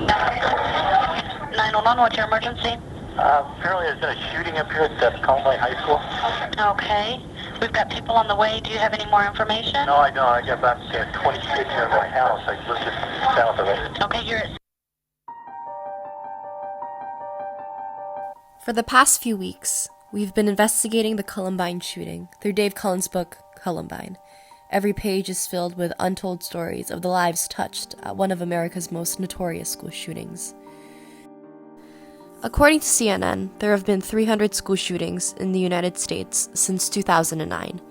911, what's your emergency? Apparently there's been a shooting up here at Columbine High School. Okay. We've got people on the way. Do you have any more information? No, I don't. I got about 20 kids here in my house. I live just south of it. Okay, you're at... For the past few weeks, we've been investigating the Columbine shooting through Dave Cullen's book, Columbine. Every page is filled with untold stories of the lives touched at one of America's most notorious school shootings. According to CNN, there have been 300 school shootings in the United States since 2009.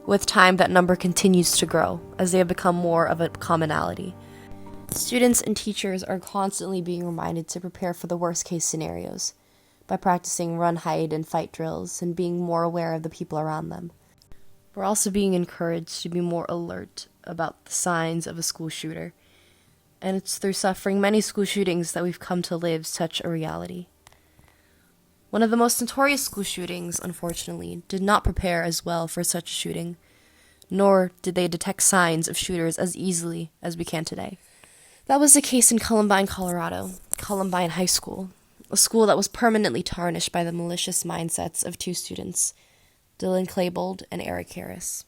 With time, that number continues to grow as they have become more of a commonality. Students and teachers are constantly being reminded to prepare for the worst-case scenarios by practicing run, hide, and fight drills and being more aware of the people around them. We're also being encouraged to be more alert about the signs of a school shooter, and it's through suffering many school shootings that we've come to live such a reality. One of the most notorious school shootings, unfortunately, did not prepare as well for such a shooting, nor did they detect signs of shooters as easily as we can today. That was the case in Columbine, Colorado, Columbine High School, a school that was permanently tarnished by the malicious mindsets of two students, Dylan Klebold and Eric Harris.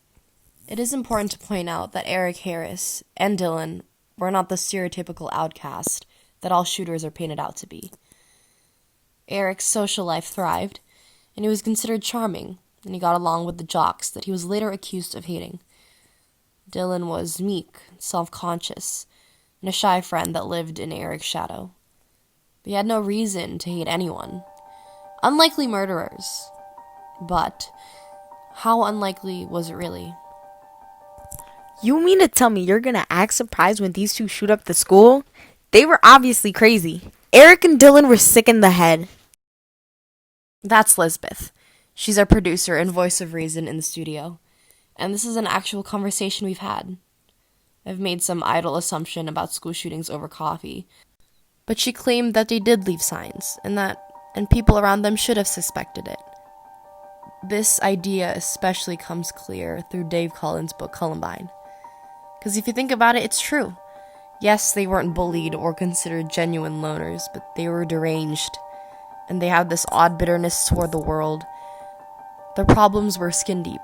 It is important to point out that Eric Harris and Dylan were not the stereotypical outcast that all shooters are painted out to be. Eric's social life thrived, and he was considered charming, and he got along with the jocks that he was later accused of hating. Dylan was meek, self-conscious, and a shy friend that lived in Eric's shadow. But he had no reason to hate anyone. Unlikely murderers. But how unlikely was it really? You mean to tell me you're gonna act surprised when these two shoot up the school? They were obviously crazy. Eric and Dylan were sick in the head. That's Lisbeth. She's our producer and voice of reason in the studio. And this is an actual conversation we've had. I've made some idle assumption about school shootings over coffee, but she claimed that they did leave signs, and people around them should have suspected it. This idea especially comes clear through Dave Cullen's book Columbine. Because if you think about it, it's true. Yes, they weren't bullied or considered genuine loners, but they were deranged, and they had this odd bitterness toward the world. Their problems were skin deep.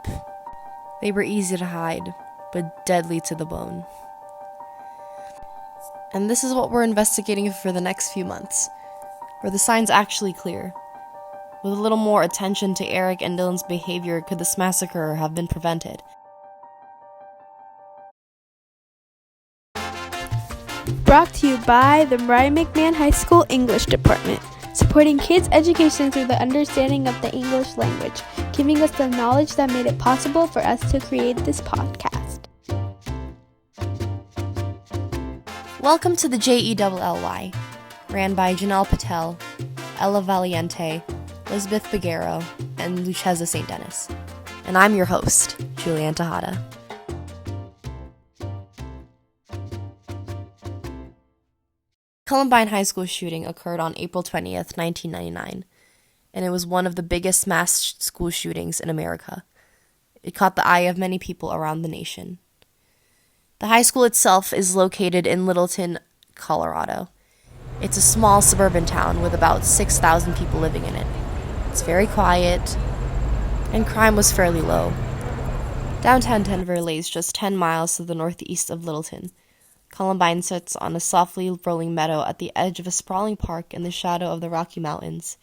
They were easy to hide, but deadly to the bone. And this is what we're investigating for the next few months. Were the signs actually clear? With a little more attention to Eric and Dylan's behavior, could this massacre have been prevented? Brought to you by the Brian McMahon High School English Department, supporting kids' education through the understanding of the English language, giving us the knowledge that made it possible for us to create this podcast. Welcome to the JELLY, ran by Janelle Patel, Ella Valiente, Lisbeth Bagero, and Lucheza St. Dennis. And I'm your host, Julianne Tejada. Columbine High School shooting occurred on April 20th, 1999, and it was one of the biggest mass school shootings in America. It caught the eye of many people around the nation. The high school itself is located in Littleton, Colorado. It's a small suburban town with about 6,000 people living in it. It's very quiet, and crime was fairly low. Downtown Denver lays just 10 miles to the northeast of Littleton. Columbine sits on a softly rolling meadow at the edge of a sprawling park in the shadow of the Rocky Mountains.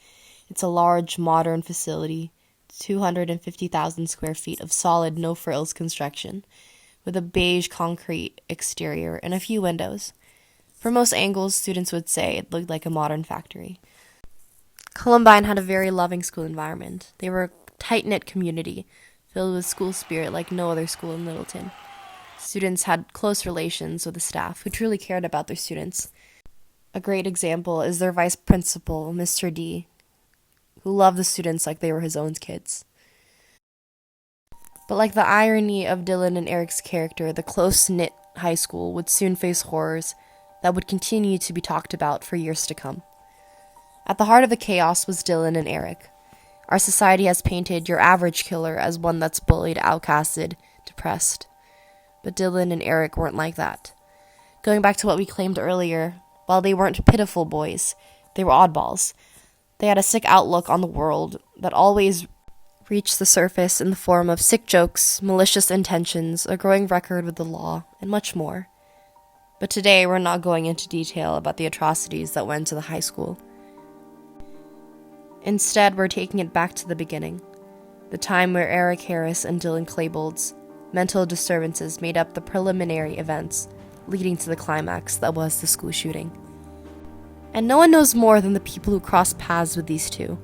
It's a large, modern facility, 250,000 square feet of solid, no-frills construction, with a beige concrete exterior and a few windows. From most angles, students would say it looked like a modern factory. Columbine had a very loving school environment. They were a tight-knit community, filled with school spirit like no other school in Littleton. Students had close relations with the staff who truly cared about their students. A great example is their vice principal, Mr. D, who loved the students like they were his own kids. But like the irony of Dylan and Eric's character, the close-knit high school would soon face horrors that would continue to be talked about for years to come. At the heart of the chaos was Dylan and Eric. Our society has painted your average killer as one that's bullied, outcasted, depressed. But Dylan and Eric weren't like that. Going back to what we claimed earlier, While they weren't pitiful boys, they were oddballs. They had a sick outlook on the world that always reached the surface in the form of sick jokes, malicious intentions, a growing record with the law, and much more. But today we're not going into detail about the atrocities that went to the high school. Instead, we're taking it back to the beginning, the time where Eric Harris and Dylan Klebold's mental disturbances made up the preliminary events leading to the climax that was the school shooting. And no one knows more than the people who crossed paths with these two.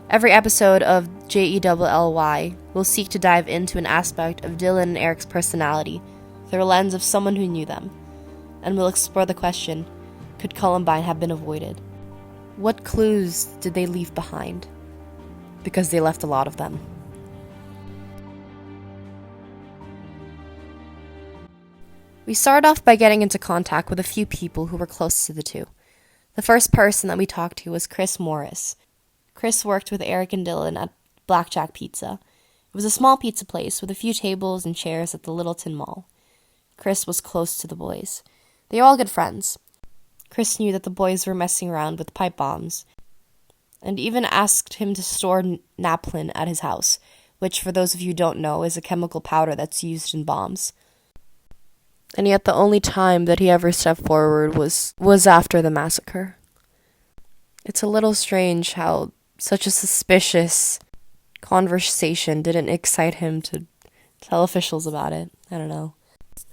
Every episode of JELLY will seek to dive into an aspect of Dylan and Eric's personality through a lens of someone who knew them, and we'll explore the question, could Columbine have been avoided? What clues did they leave behind? Because they left a lot of them. We started off by getting into contact with a few people who were close to the two. The first person that we talked to was Chris Morris. Chris worked with Eric and Dylan at Blackjack Pizza. It was a small pizza place with a few tables and chairs at the Littleton Mall. Chris was close to the boys. They were all good friends. Chris knew that the boys were messing around with pipe bombs, and even asked him to store naplin at his house, which, for those of you who don't know, is a chemical powder that's used in bombs. And yet the only time that he ever stepped forward was after the massacre. It's a little strange how such a suspicious conversation didn't excite him to tell officials about it. I don't know.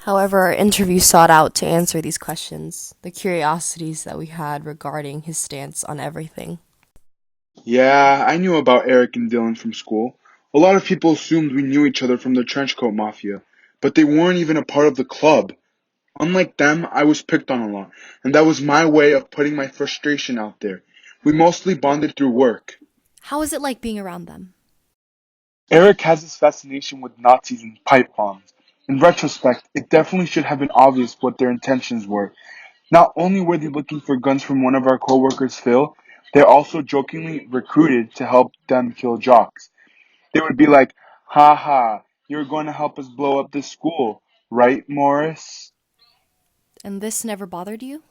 However, our interview sought out to answer these questions, the curiosities that we had regarding his stance on everything. Yeah, I knew about Eric and Dylan from school. A lot of people assumed we knew each other from the Trenchcoat Mafia, but they weren't even a part of the club. Unlike them, I was picked on a lot, and that was my way of putting my frustration out there. We mostly bonded through work. How was it like being around them? Eric has this fascination with Nazis and pipe bombs. In retrospect, it definitely should have been obvious what their intentions were. Not only were they looking for guns from one of our coworkers, Phil, they also jokingly recruited to help them kill jocks. They would be like, "Ha ha, you're going to help us blow up this school, right, Morris?" And this never bothered you?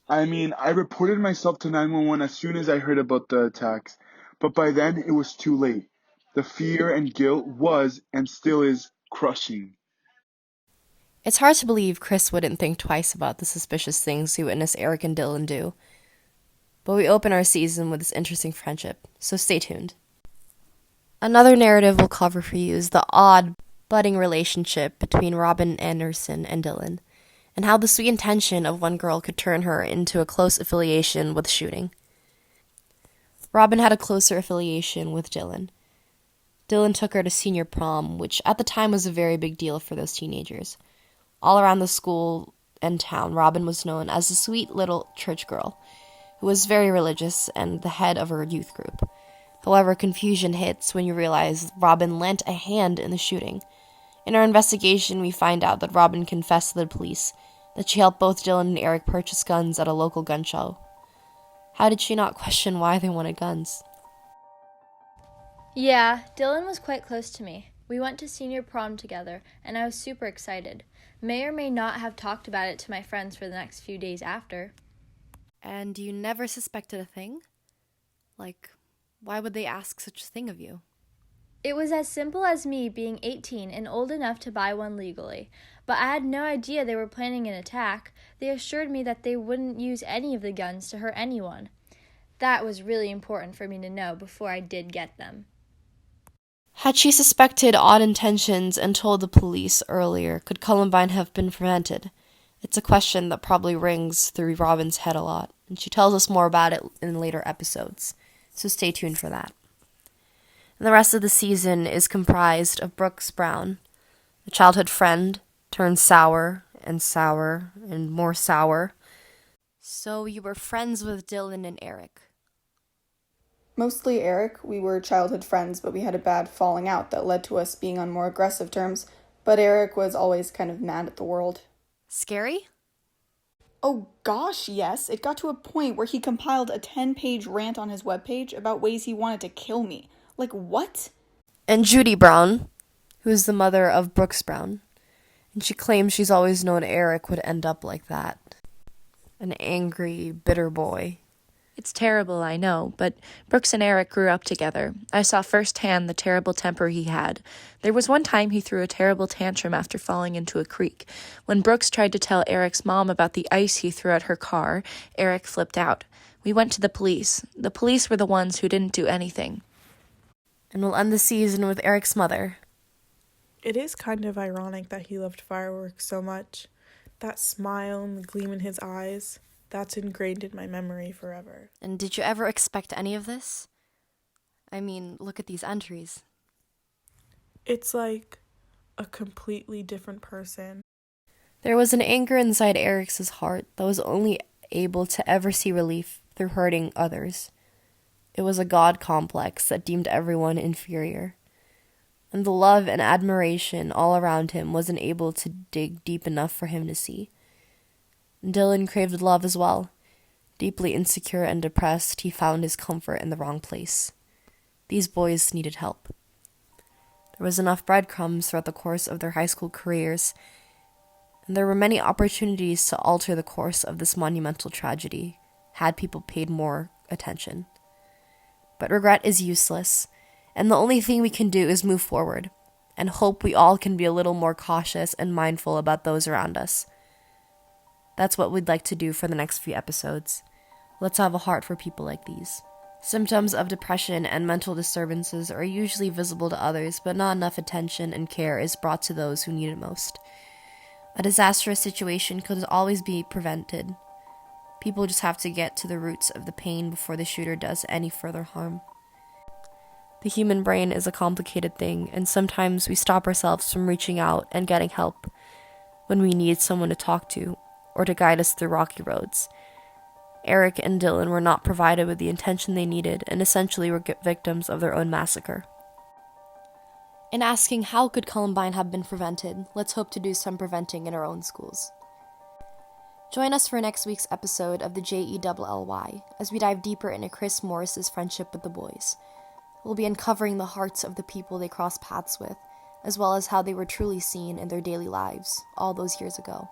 I mean, I reported myself to 911 as soon as I heard about the attacks, but by then it was too late. The fear and guilt was, and still is, crushing. It's hard to believe Chris wouldn't think twice about the suspicious things he witnessed Eric and Dylan do. But we open our season with this interesting friendship, so stay tuned. Another narrative we'll cover for you is the odd, budding relationship between Robin Anderson and Dylan, and how the sweet intention of one girl could turn her into a close affiliation with shooting. Robin had a closer affiliation with Dylan. Dylan took her to senior prom, which at the time was a very big deal for those teenagers. All around the school and town, Robin was known as the sweet little church girl, who was very religious and the head of her youth group. However, confusion hits when you realize Robin lent a hand in the shooting. In our investigation, we find out that Robin confessed to the police that she helped both Dylan and Eric purchase guns at a local gun show. How did she not question why they wanted guns? Yeah, Dylan was quite close to me. We went to senior prom together, and I was super excited. May or may not have talked about it to my friends for the next few days after. And you never suspected a thing? Like, why would they ask such a thing of you? It was as simple as me being 18 and old enough to buy one legally, but I had no idea they were planning an attack. They assured me that they wouldn't use any of the guns to hurt anyone. That was really important for me to know before I did get them. Had she suspected odd intentions and told the police earlier, could Columbine have been prevented? It's a question that probably rings through Robin's head a lot, and she tells us more about it in later episodes, so stay tuned for that. And the rest of the season is comprised of Brooks Brown, a childhood friend turned sour and more sour. So you were friends with Dylan and Eric. Mostly Eric. We were childhood friends, but we had a bad falling out that led to us being on more aggressive terms. But Eric was always kind of mad at the world. Scary? Oh gosh, yes. It got to a point where he compiled a 10-page rant on his webpage about ways he wanted to kill me. Like, what? And Judy Brown, who's the mother of Brooks Brown. And she claims she's always known Eric would end up like that. An angry, bitter boy. It's terrible, I know, but Brooks and Eric grew up together. I saw firsthand the terrible temper he had. There was one time he threw a terrible tantrum after falling into a creek. When Brooks tried to tell Eric's mom about the ice he threw at her car, Eric flipped out. We went to the police. The police were the ones who didn't do anything. And we'll end the season with Eric's mother. It is kind of ironic that he loved fireworks so much. That smile and the gleam in his eyes, that's ingrained in my memory forever. And did you ever expect any of this? I mean, look at these entries. It's like a completely different person. There was an anger inside Eric's heart that was only able to ever see relief through hurting others. It was a God complex that deemed everyone inferior. And the love and admiration all around him wasn't able to dig deep enough for him to see. Dylan craved love as well. Deeply insecure and depressed, he found his comfort in the wrong place. These boys needed help. There was enough breadcrumbs throughout the course of their high school careers, and there were many opportunities to alter the course of this monumental tragedy, had people paid more attention. But regret is useless, and the only thing we can do is move forward, and hope we all can be a little more cautious and mindful about those around us. That's what we'd like to do for the next few episodes. Let's have a heart for people like these. Symptoms of depression and mental disturbances are usually visible to others, but not enough attention and care is brought to those who need it most. A disastrous situation could always be prevented. People just have to get to the roots of the pain before the shooter does any further harm. The human brain is a complicated thing, and sometimes we stop ourselves from reaching out and getting help when we need someone to talk to or to guide us through rocky roads. Eric and Dylan were not provided with the attention they needed and essentially were victims of their own massacre. In asking how could Columbine have been prevented, let's hope to do some preventing in our own schools. Join us for next week's episode of the JELLY as we dive deeper into Chris Morris's friendship with the boys. We'll be uncovering the hearts of the people they crossed paths with, as well as how they were truly seen in their daily lives all those years ago.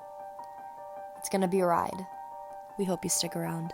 It's gonna be a ride. We hope you stick around.